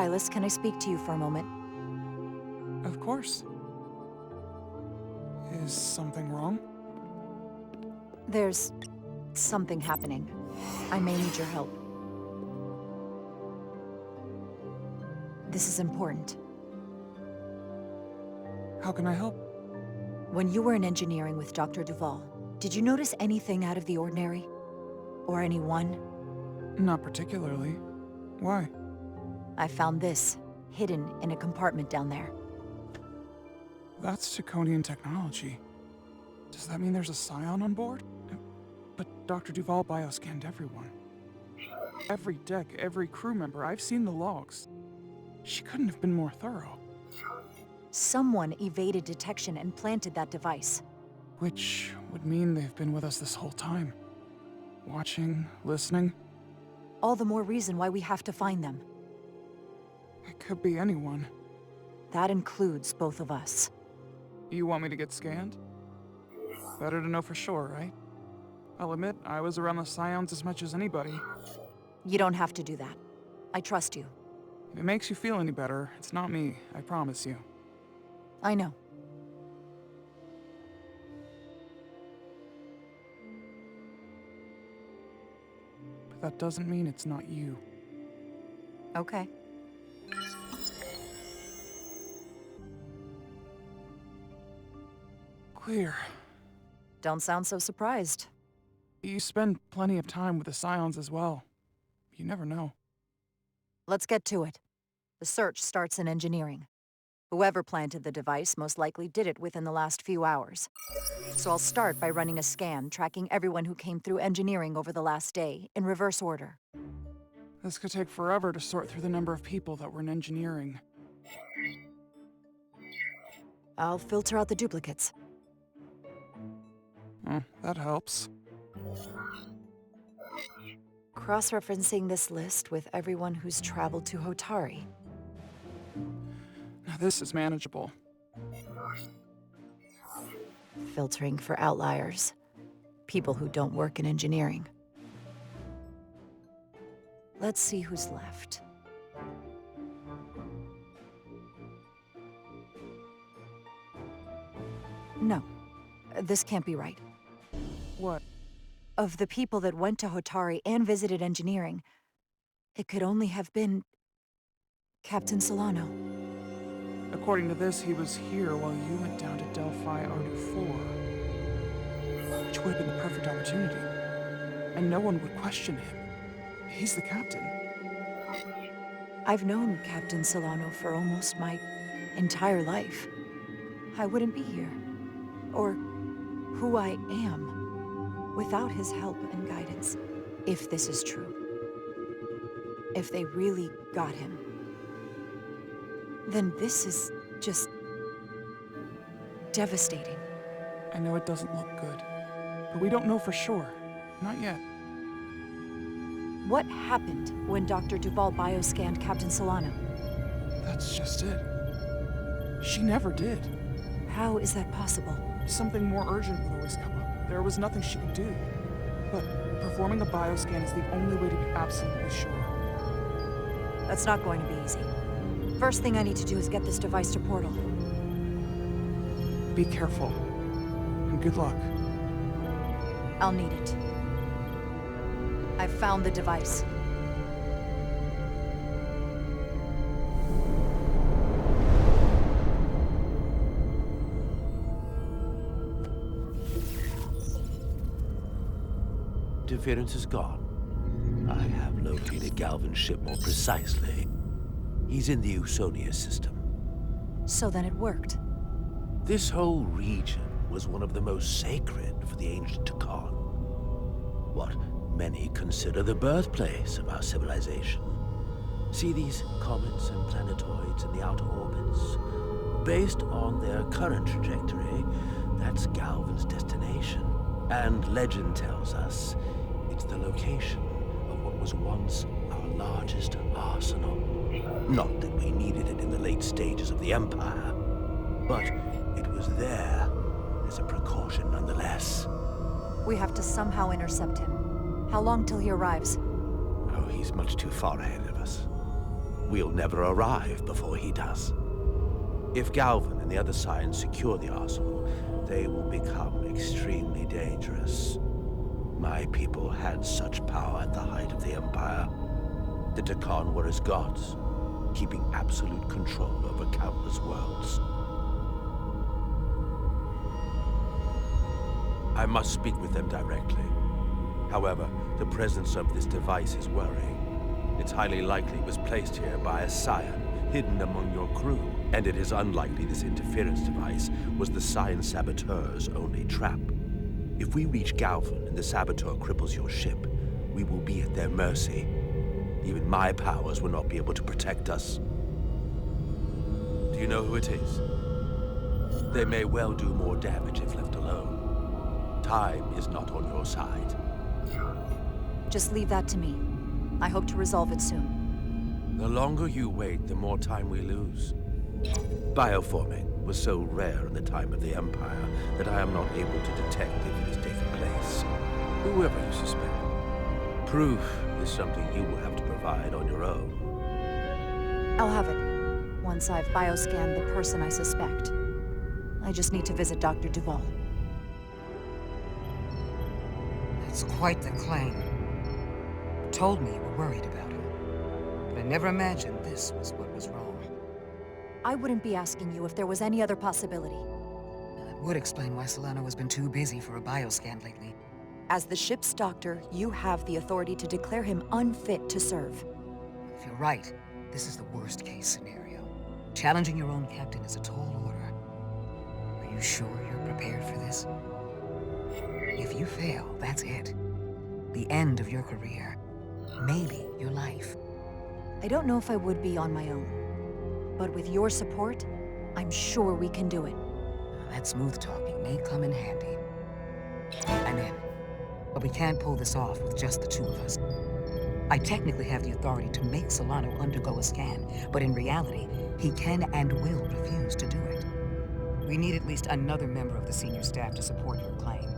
Hylas, can I speak to you for a moment? Of course. Is something wrong? There's something happening. I may need your help. This is important. How can I help? When you were in engineering with Dr. Duval, did you notice anything out of the ordinary? Or anyone? Not particularly. Why? I found this, hidden in a compartment down there. That's Draconian technology. Does that mean there's a scion on board? But Dr. Duval bioscanned everyone. Every deck, every crew member, I've seen the logs. She couldn't have been more thorough. Someone evaded detection and planted that device. Which would mean they've been with us this whole time. Watching, listening. All the more reason why we have to find them. It could be anyone. That includes both of us. You want me to get scanned? Better to know for sure, right? I'll admit, I was around the Scions as much as anybody. You don't have to do that. I trust you. If it makes you feel any better, it's not me, I promise you. I know. But that doesn't mean it's not you. Okay. Clear. Don't sound so surprised. You spend plenty of time with the Scions as well. You never know. Let's get to it. The search starts in engineering. Whoever planted the device most likely did it within the last few hours. So I'll start by running a scan, tracking everyone who came through engineering over the last day, in reverse order. This could take forever to sort through the number of people that were in engineering. I'll filter out the duplicates. That helps. Cross-referencing this list with everyone who's traveled to Hotari. Now this is manageable. Filtering for outliers. People who don't work in engineering. Let's see who's left. No, this can't be right. What? Of the people that went to Hotari and visited engineering, it could only have been Captain Solano. According to this, he was here while you went down to Delphi Ardu 4. Which would have been the perfect opportunity. And no one would question him. He's the captain. I've known Captain Solano for almost my entire life. I wouldn't be here, or who I am, without his help and guidance, if this is true. If they really got him, then this is just devastating. I know it doesn't look good, but we don't know for sure. Not yet. What happened when Dr. Duval bioscanned Captain Solano? That's just it. She never did. How is that possible? Something more urgent would always come up. There was nothing she could do. But performing a bioscan is the only way to be absolutely sure. That's not going to be easy. First thing I need to do is get this device to Portal. Be careful. And good luck. I'll need it. I've found the device. Interference is gone. I have located Galvin's ship more precisely. He's in the Usonia system. So then it worked. This whole region was one of the most sacred for the ancient Takan. What many consider the birthplace of our civilization. See these comets and planetoids in the outer orbits? Based on their current trajectory, that's Galvin's destination. And legend tells us it's the location of what was once our largest arsenal. Not that we needed it in the late stages of the Empire, but it was there as a precaution nonetheless. We have to somehow intercept him. How long till he arrives? Oh, he's much too far ahead of us. we'll never arrive before he does. If Galvin and the other Scions secure the arsenal, they will become extremely dangerous. My people had such power at the height of the Empire. The Dakan were as gods, keeping absolute control over countless worlds. I must speak with them directly. However, the presence of this device is worrying. It's highly likely it was placed here by a Scion, hidden among your crew, and it is unlikely this interference device was the Scion saboteur's only trap. If we reach Galvin and the saboteur cripples your ship, we will be at their mercy. Even my powers will not be able to protect us. Do you know who it is? They may well do more damage if left alone. Time is not on your side. Just leave that to me. I hope to resolve it soon. The longer you wait, the more time we lose. Bioforming was so rare in the time of the Empire that I am not able to detect if it has taken place. Whoever you suspect, proof is something you will have to provide on your own. I'll have it, once I've bioscanned the person I suspect. I just need to visit Dr. Duval. That's quite the claim. You told me you were worried about him, but I never imagined this was what was wrong. I wouldn't be asking you if there was any other possibility. That would explain why Solano has been too busy for a bioscan lately. As the ship's doctor, you have the authority to declare him unfit to serve. If you're right, this is the worst-case scenario. Challenging your own captain is a tall order. Are you sure you're prepared for this? If you fail, that's it. The end of your career. Maybe your life. I don't know if I would be on my own. But with your support, I'm sure we can do it. That smooth talking may come in handy. I'm in. But we can't pull this off with just the two of us. I technically have the authority to make Solano undergo a scan, but in reality, he can and will refuse to do it. We need at least another member of the senior staff to support your claim,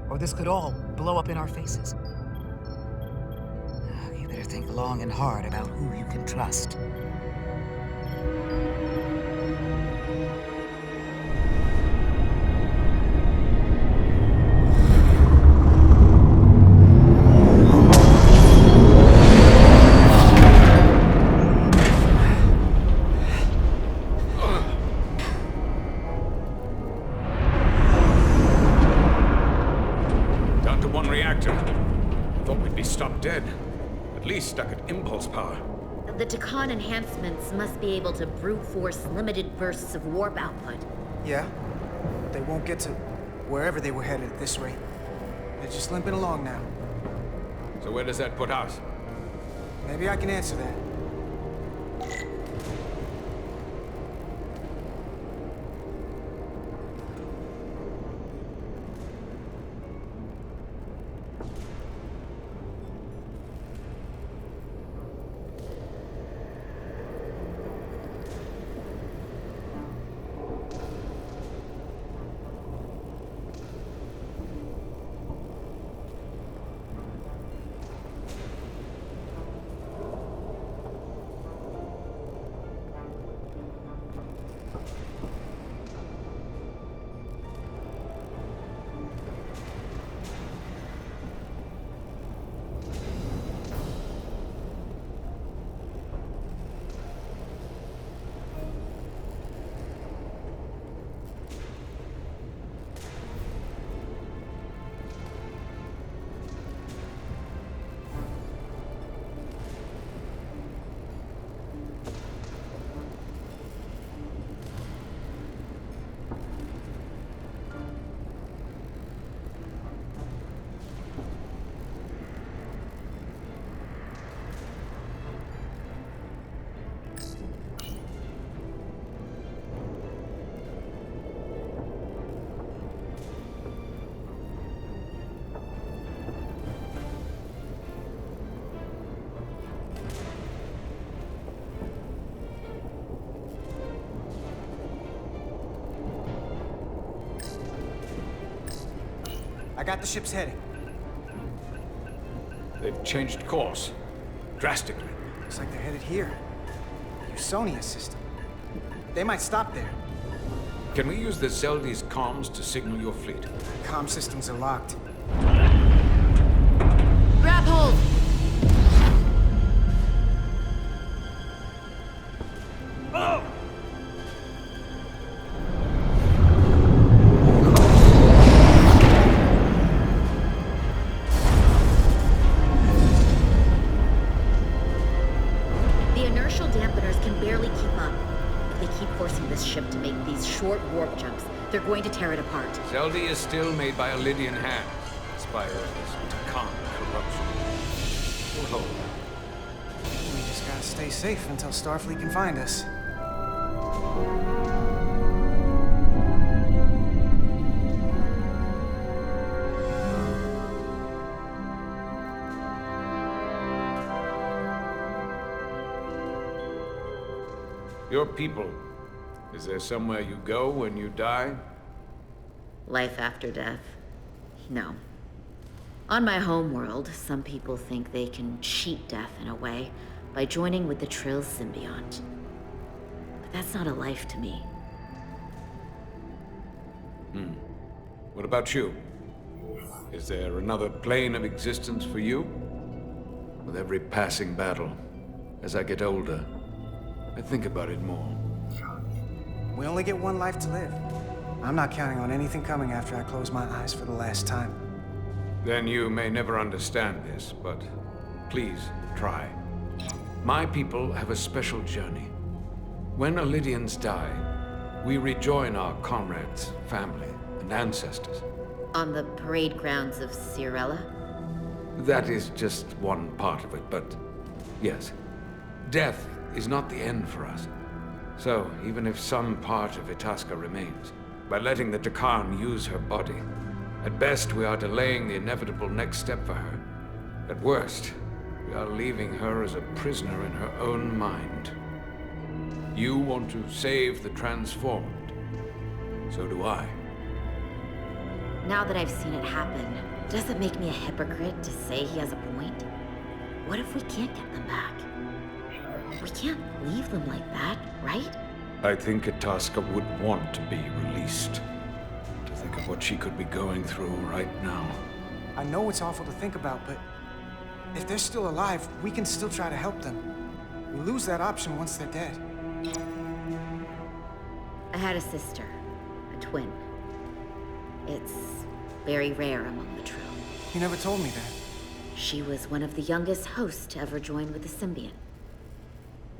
or this could all blow up in our faces. You better think long and hard about who you can trust. At least stuck at impulse power. The Dakan enhancements must be able to brute force limited bursts of warp output. Yeah, they won't get to wherever they were headed at this rate. They're just limping along now. So where does that put us? Maybe I can answer that. I got the ship's heading. They've changed course. Drastically. Looks like they're headed here. Usonia system. They might stop there. Can we use the Zeldi's comms to signal your fleet? Comm systems are locked. Grab hold! The inertial dampeners can barely keep up. If they keep forcing this ship to make these short warp jumps, they're going to tear it apart. Zeldi is still made by a Lydian hand, inspired this calm corruption. We'll hold. We just gotta stay safe until Starfleet can find us. Your people. Is there somewhere you go when you die? Life after death? No. On my homeworld, some people think they can cheat death in a way by joining with the Trill symbiont. But that's not a life to me. What about you? Is there another plane of existence for you? With every passing battle, as I get older, I think about it more. We only get one life to live. I'm not counting on anything coming after I close my eyes for the last time. Then you may never understand this, but please try. My people have a special journey. When Lydians die, we rejoin our comrades, family, and ancestors. On the parade grounds of Cirella? That is just one part of it, but yes. Death is not the end for us. So, even if some part of Itasca remains, by letting the Dakarn use her body, at best we are delaying the inevitable next step for her. At worst, we are leaving her as a prisoner in her own mind. You want to save the transformed. So do I. Now that I've seen it happen, does it make me a hypocrite to say he has a point? What if we can't get them back? We can't leave them like that, right? I think Itasca would want to be released. To think of what she could be going through right now. I know it's awful to think about, but if they're still alive, we can still try to help them. We lose that option once they're dead. I had a sister, a twin. It's very rare among the Trill. You never told me that. She was one of the youngest hosts to ever join with the symbiont.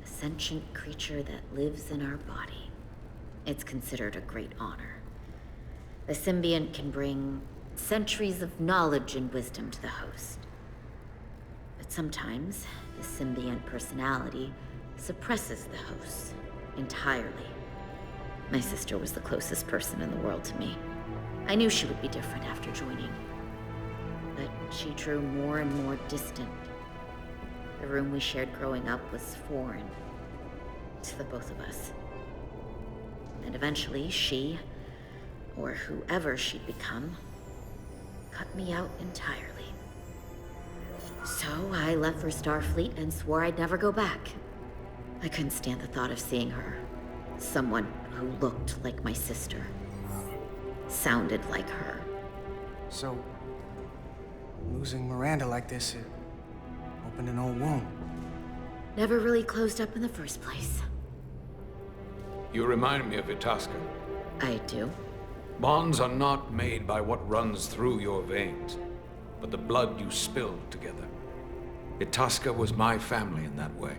A sentient creature that lives in our body. It's considered a great honor. The symbiont can bring centuries of knowledge and wisdom to the host. But sometimes, the symbiont personality suppresses the host entirely. My sister was the closest person in the world to me. I knew she would be different after joining. But she drew more and more distant. The room we shared growing up was foreign to the both of us. And eventually she, or whoever she'd become, cut me out entirely. So I left for Starfleet and swore I'd never go back. I couldn't stand the thought of seeing her. Someone who looked like my sister. Sounded like her. So, losing Miranda like this, it opened an old wound. Never really closed up in the first place. You remind me of Itasca. I do. Bonds are not made by what runs through your veins, but the blood you spill together. Itasca was my family in that way.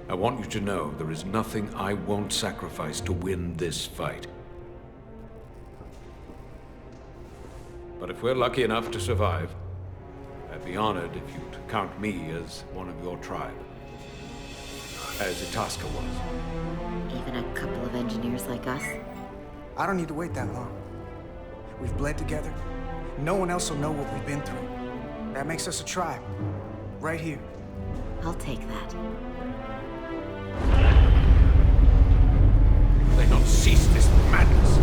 I want you to know there is nothing I won't sacrifice to win this fight. But if we're lucky enough to survive, I'd be honored if you'd count me as one of your tribe. As Itasca was. Even a couple of engineers like us? I don't need to wait that long. We've bled together. No one else will know what we've been through. That makes us a tribe. Right here. I'll take that. They don't cease this madness.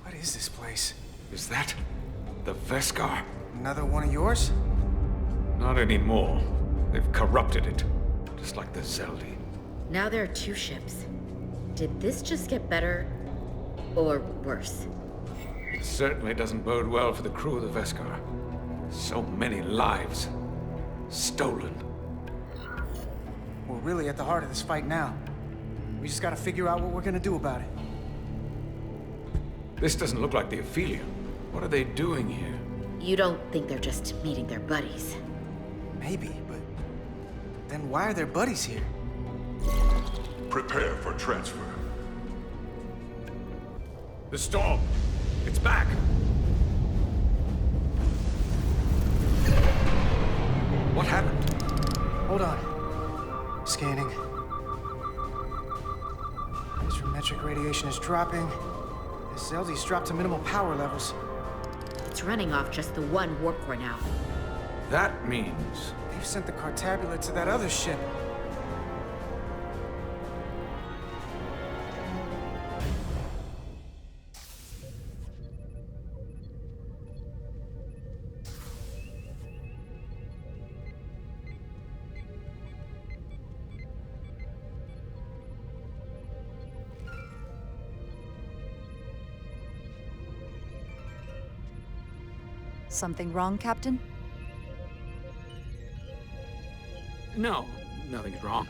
What is this place? Is that the Veskar? Not anymore. They've corrupted it. Just like the Zeldi. Now there are two ships. Did this just get better or worse? It certainly doesn't bode well for the crew of the Veskar. So many lives stolen. We're really at the heart of this fight now. We just gotta figure out what we're gonna do about it. This doesn't look like the Ophelia. What are they doing here? You don't think they're just meeting their buddies? Maybe, but then why are their buddies here? Prepare for transfer. The storm! It's back! What happened? Hold on. Scanning. Astrometric radiation is dropping. The Zeldi's dropped to minimal power levels. It's running off just the one warp core now. That means... They've sent the Cartabula to that other ship. Something wrong, Captain? No, nothing's wrong.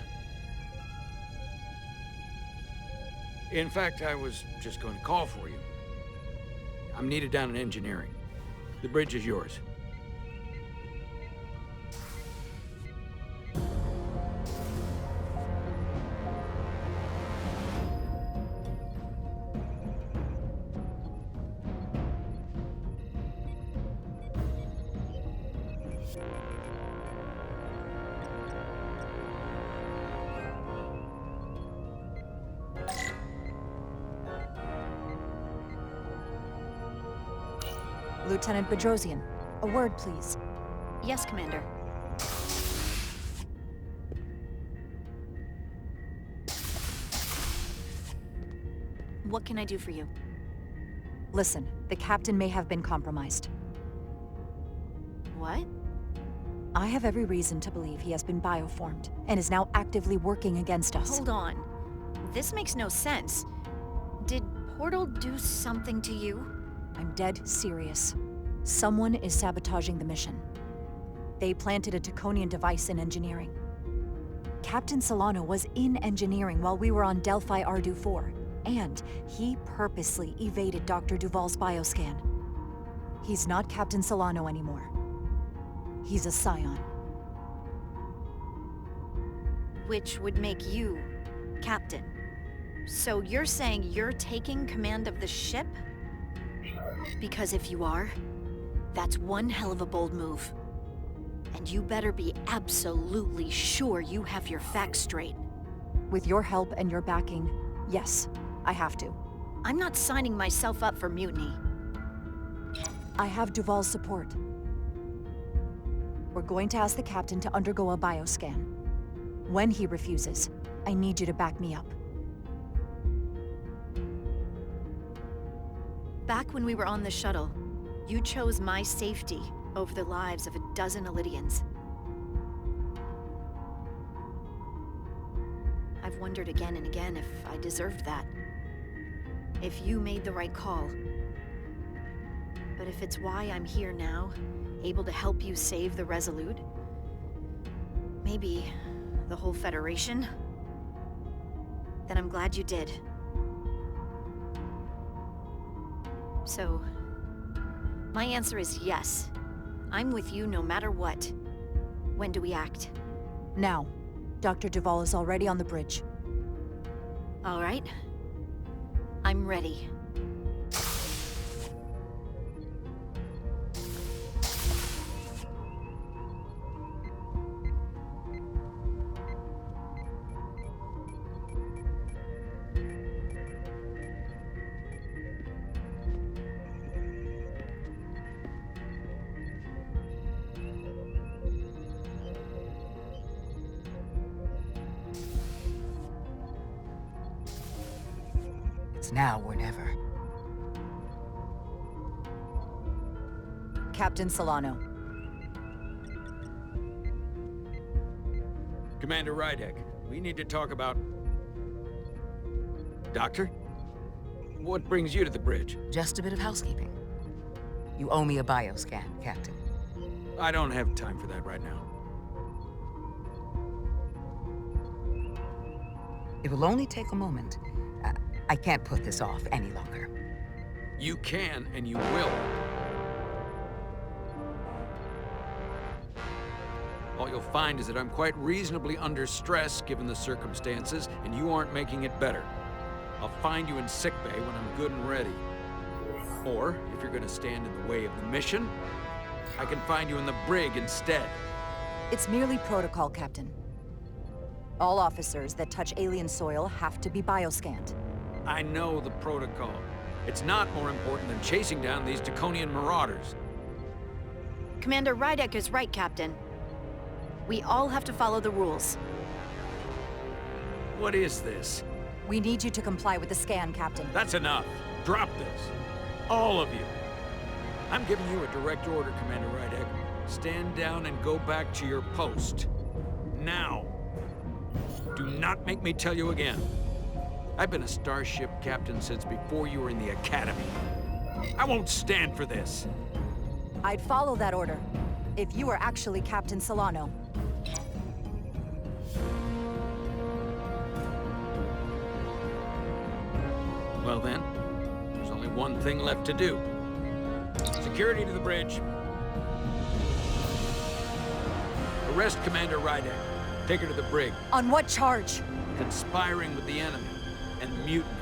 In fact, I was just going to call for you. I'm needed down in engineering. The bridge is yours. Lieutenant Bedrosian, a word, please. Yes, Commander. What can I do for you? Listen, the captain may have been compromised. What? I have every reason to believe he has been bioformed and is now actively working against us. Hold on. This makes no sense. Did Portal do something to you? I'm dead serious. Someone is sabotaging the mission. They planted a Taconian device in engineering. Captain Solano was in engineering while we were on Delphi Ardu 4, and he purposely evaded Dr. Duval's bioscan. He's not Captain Solano anymore. He's a Scion. Which would make you Captain. So you're saying you're taking command of the ship? Because if you are, that's one hell of a bold move. And you better be absolutely sure you have your facts straight. With your help and your backing, yes, I have to. I'm not signing myself up for mutiny. I have Duval's support. We're going to ask the captain to undergo a bioscan. When he refuses, I need you to back me up. Back when we were on the shuttle, you chose my safety over the lives of a dozen Elydians. I've wondered again and again if I deserved that. If you made the right call. But if it's why I'm here now, able to help you save the Resolute, maybe the whole Federation, then I'm glad you did. So, my answer is yes. I'm with you no matter what. When do we act? Now. Dr. Duval is already on the bridge. All right. I'm ready. It's now or never. Captain Solano. Commander Rydek, we need to talk about... Doctor? What brings you to the bridge? Just a bit of housekeeping. You owe me a bioscan, Captain. I don't have time for that right now. It will only take a moment. I can't put this off any longer. You can, and you will. All you'll find is that I'm quite reasonably under stress given the circumstances, and you aren't making it better. I'll find you in sickbay when I'm good and ready. Or, if you're gonna stand in the way of the mission, I can find you in the brig instead. It's merely protocol, Captain. All officers that touch alien soil have to be bioscanned. I know the protocol. It's not more important than chasing down these Draconian marauders. Commander Rydek is right, Captain. We all have to follow the rules. What is this? We need you to comply with the scan, Captain. That's enough. Drop this. All of you. I'm giving you a direct order, Commander Rydek. Stand down and go back to your post. Now. Do not make me tell you again. I've been a starship captain since before you were in the academy. I won't stand for this. I'd follow that order, if you were actually Captain Solano. Well then, there's only one thing left to do. Security to the bridge. Arrest Commander Rydek. Take her to the brig. On what charge? Conspiring with the enemy and mutiny.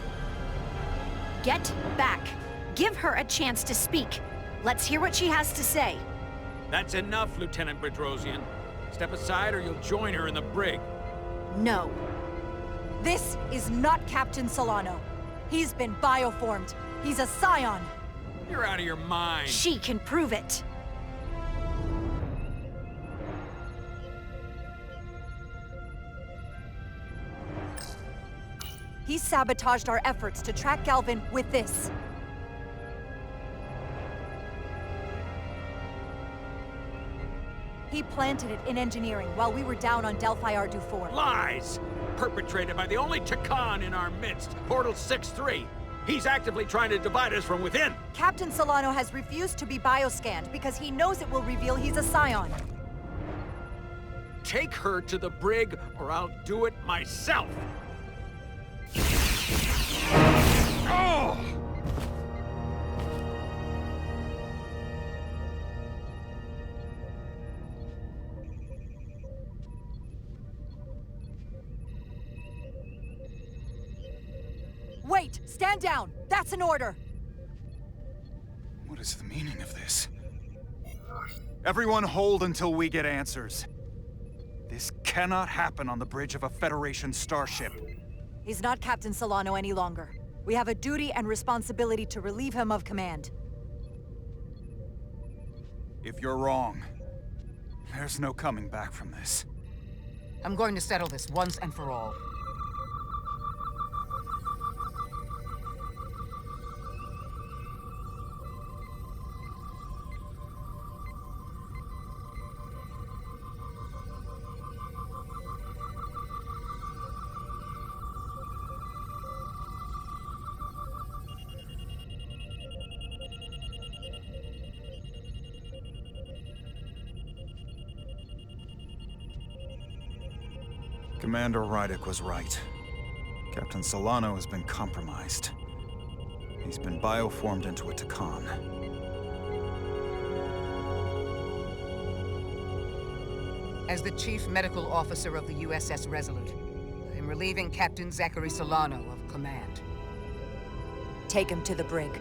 Get back. Give her a chance to speak. Let's hear what she has to say. That's enough, Lieutenant Bedrosian. Step aside or you'll join her in the brig. No. This is not Captain Solano. He's been bioformed. He's a scion. You're out of your mind. She can prove it. He sabotaged our efforts to track Galvin with this. He planted it in engineering while we were down on Delphi Ardu 4. Lies! Perpetrated by the only Takan in our midst, Portal 6-3. He's actively trying to divide us from within. Captain Solano has refused to be bioscanned because he knows it will reveal he's a scion. Take her to the brig or I'll do it myself. Oh! Wait! Stand down! That's an order! What is the meaning of this? Everyone hold until we get answers. This cannot happen on the bridge of a Federation starship. He's not Captain Solano any longer. We have a duty and responsibility to relieve him of command. If you're wrong, there's no coming back from this. I'm going to settle this once and for all. Commander Rydek was right. Captain Solano has been compromised. He's been bioformed into a Takan. As the Chief Medical Officer of the USS Resolute, I'm relieving Captain Zachary Solano of command. Take him to the brig.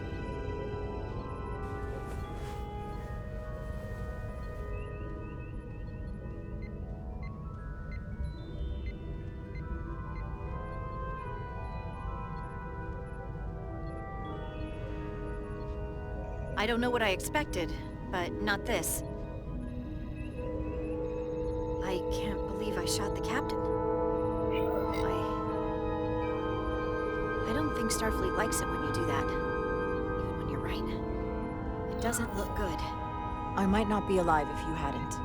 I don't know what I expected, but not this. I can't believe I shot the captain. I don't think Starfleet likes it when you do that. Even when you're right. It doesn't look good. I might not be alive if you hadn't.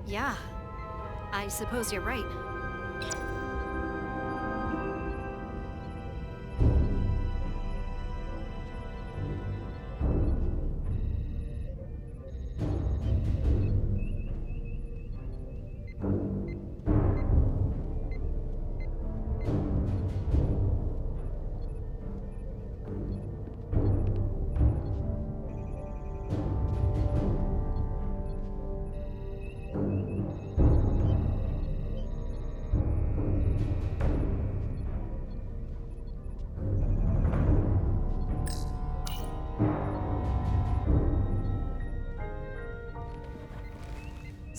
Yeah. I suppose you're right.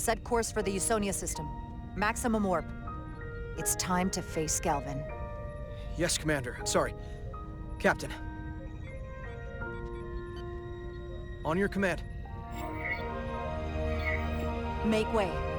Set course for the Usonia system. Maximum warp. It's time to face Galvin. Yes, Commander. Sorry. Captain. On your command. Make way.